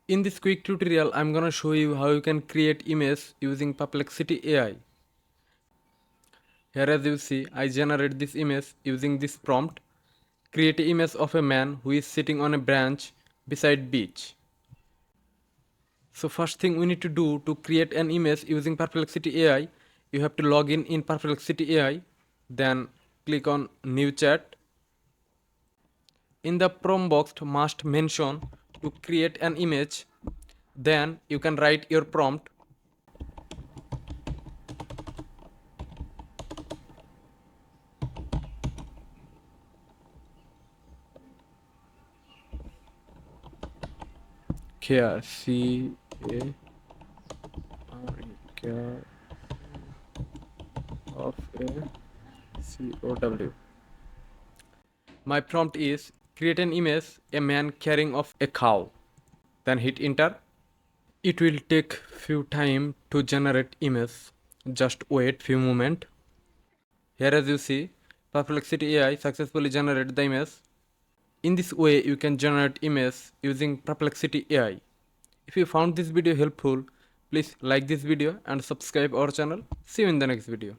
In this quick tutorial, I'm gonna show you how you can create image using Perplexity AI. Here as you see, I generate this image using this prompt. Create an image of a man who is sitting on a branch beside beach. So first thing we need to do to create an image using Perplexity AI, you have to log in Perplexity AI, then click on new chat. In the prompt box must mention to create an image, then you can write your prompt. Care care of a COW. My prompt is create an image a man carrying of a cow. Then hit enter. It will take few time to generate image. Just wait few moment. Here as you see, Perplexity AI successfully generated the image. In this way, you can generate image using Perplexity AI. If you found this video helpful, please like this video and subscribe our channel. See you in the next video.